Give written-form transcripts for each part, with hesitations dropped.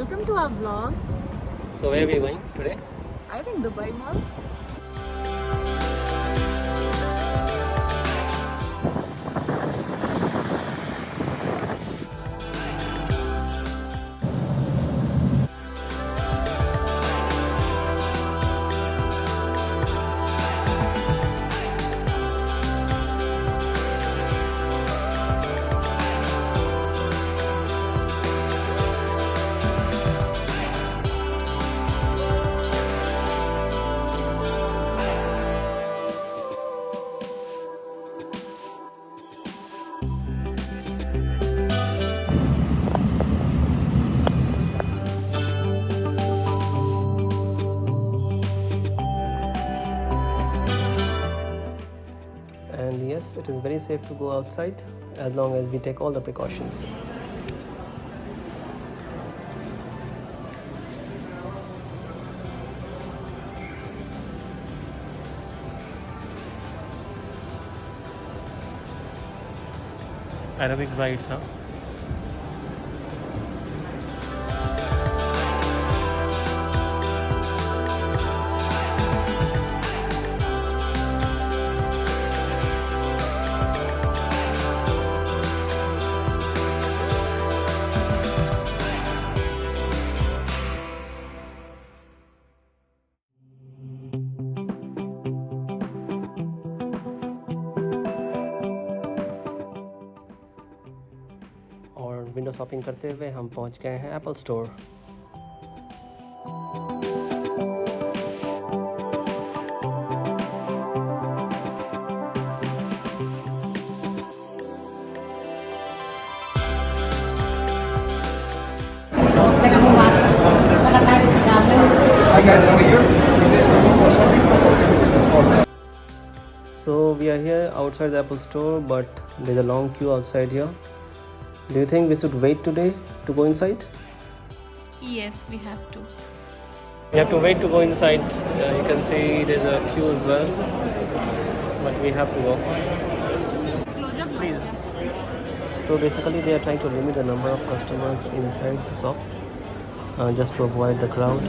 welcome to our vlog. So where are we going today? I think Dubai Mall. And yes, it is very safe to go outside as long as we take all the precautions. Arabic brides, huh? और window shopping करते हुए हम पहुंच गए हैं Apple store. So we are here outside the Apple store, but there's a long queue outside here. Do you think we should wait today to go inside? Yes, we have to. We have to wait to go inside. You can see there's a queue as well, but we have to go. Please. So basically they are trying to limit the number of customers inside the shop just to avoid the crowd.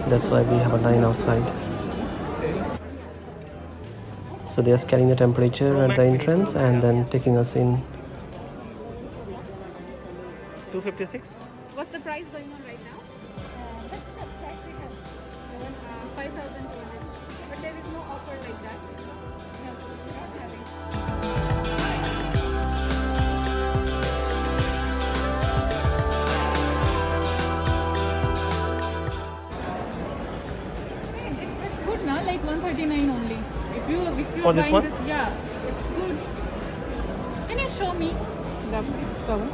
That's why we have a line outside. So they are scanning the temperature at the entrance and then taking us in. 256. What's the price going on right now? What's the price we have? 5,200. But there is no offer like that. No, we're not having. It's good now, like 139 only. If you For this buying one? yeah, it's good. Can you show me the cover?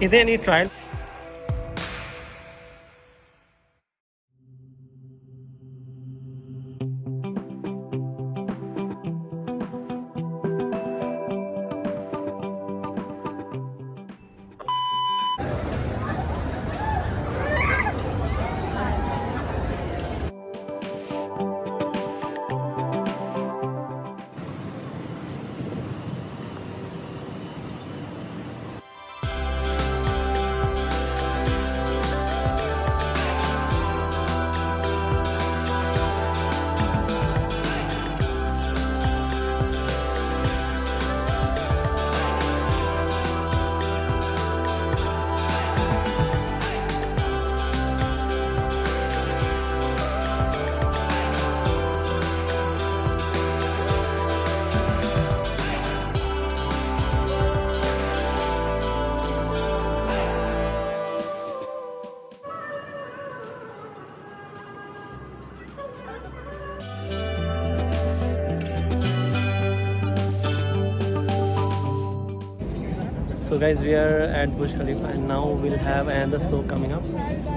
Is there any trial? So guys, we are at Burj Khalifa and now we'll have another show coming up,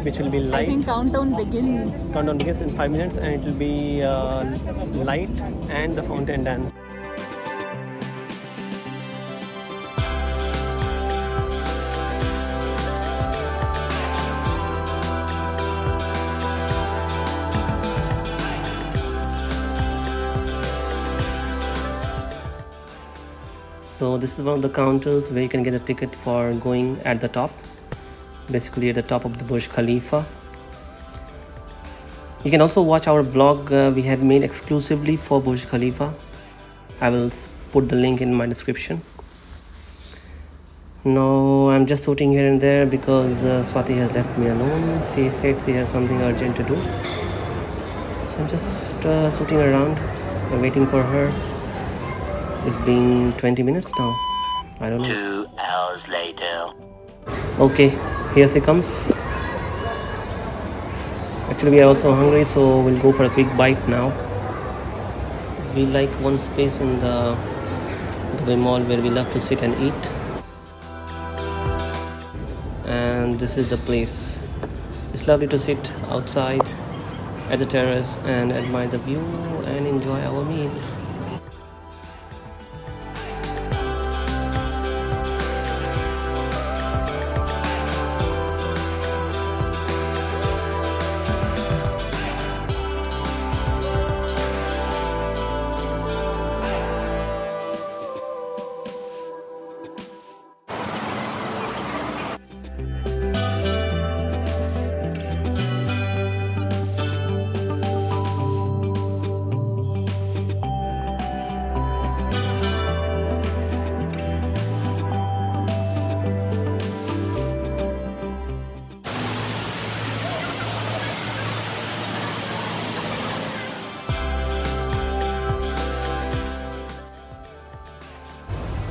which will be I light. think countdown begins. Countdown begins in 5 minutes and it will be light and the fountain dance. So this is one of the counters where you can get a ticket for going at the top. basically at the top of the Burj Khalifa. You can also watch our vlog we had made exclusively for Burj Khalifa. I will put the link in my description. Now I'm just shooting here and there because Swati has left me alone. She said she has something urgent to do. So I'm just shooting around and waiting for her. It's been 20 minutes now. I don't know. 2 hours later. Okay, here she comes. Actually, we are also hungry, so we'll go for a quick bite now. We like one space in the Dubai Mall where we love to sit and eat. And this is the place. It's lovely to sit outside at the terrace and admire the view and enjoy our meal.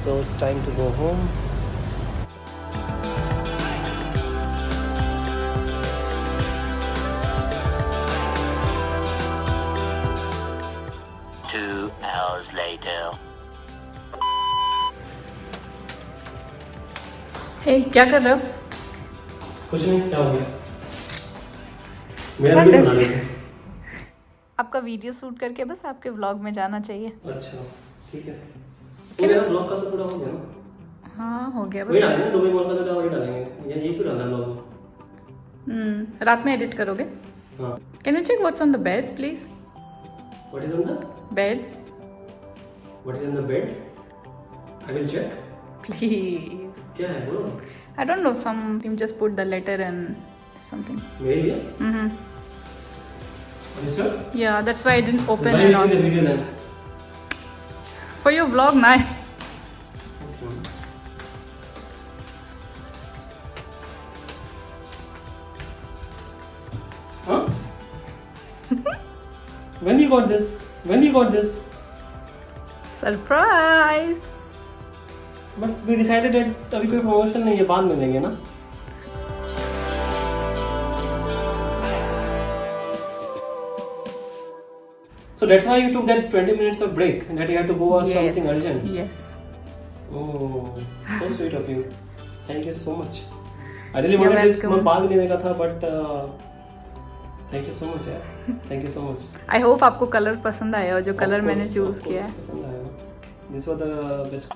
So it's time to go home. Two hours later. Hey, क्या कर रहे हो? कुछ नहीं, क्या हो गया? मेरा बस वीडियो ऐसे। बना रहे थे। आपका वीडियो शूट करके बस आपके व्लॉग में जाना चाहिए। अच्छा, ठीक है। तो मेरा ब्लॉग का तो पूरा हो गया ना? हाँ, हो गया वही बस। डालेंगे, दुबई मॉल का तो और ही डालेंगे। ये क्यों डालना ब्लॉग में? रात में एडिट करोगे? हाँ। Can you check what's on the bed, please? What is on the? Bed, What is on the bed? I will check. please. क्या है बोलो? I don't know. Some you just put the letter and something. मेरे लिए? Mm-hmm. This one? Yeah, that's why I didn't open Why and you all. making the video then? For your vlog, na. Huh? When you got this? When you got this? Surprise. But we decided that अभी कोई promotion नहीं है, बाद में लेंगे ना? So that's why you took that 20 minutes of break and that you had to go or something urgent. Yes. Oh, so sweet of you. Thank you so much. I really You're wanted this welcome. बाद में लेने का था, but thank you so much यार. Thank you so much. I hope आपको colour पसंद आया और जो कलर Of मैंने course, चूज of किया course, है। पसंद आया ना. This was the best.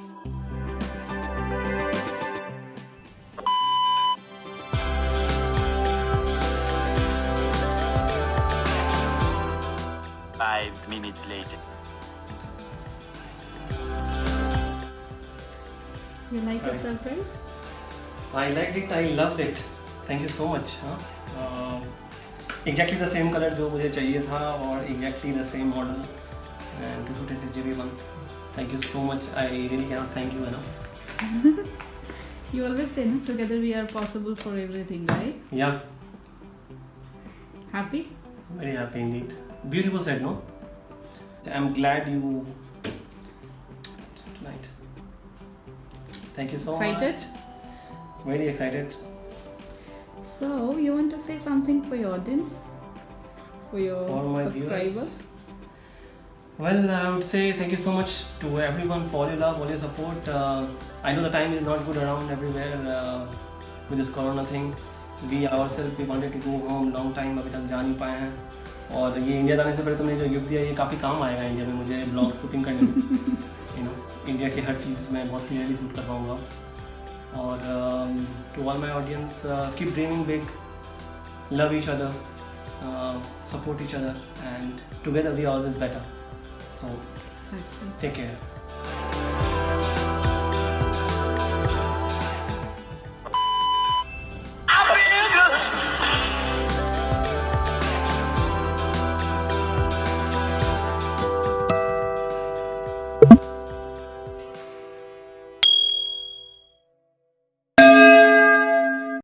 Five minutes later. You like the surprise? I liked it. I loved it. Thank you so much. Exactly the same color जो मुझे चाहिए था और exactly the same model and 256GB one. Thank you so much. I really cannot thank you enough. You always say, no? Together we are possible for everything, right? Yeah, Happy? very happy indeed. Beautiful set, no? I'm glad you tonight. Thank you so Excited? much. Very excited. So, you want to say something for your audience? For your For my subscriber? viewers. Well, I would say thank you so much to everyone for all your love, all your support. I know the time is not good around everywhere with this corona thing. We ourselves, we wanted to go home long time, अभी तक जा नहीं पाए हैं. और ये India जाने से पहले तुमने जो गिफ्ट दिया ये काफ़ी काम आएगा इंडिया में मुझे ब्लॉग शूटिंग करने में. इंडिया की हर चीज़ मैं बहुत क्लियरली शूट कर पाऊँगा. और to all my audience, keep dreaming big, love each other, support each other, and together we are always better. So Exactly. take care.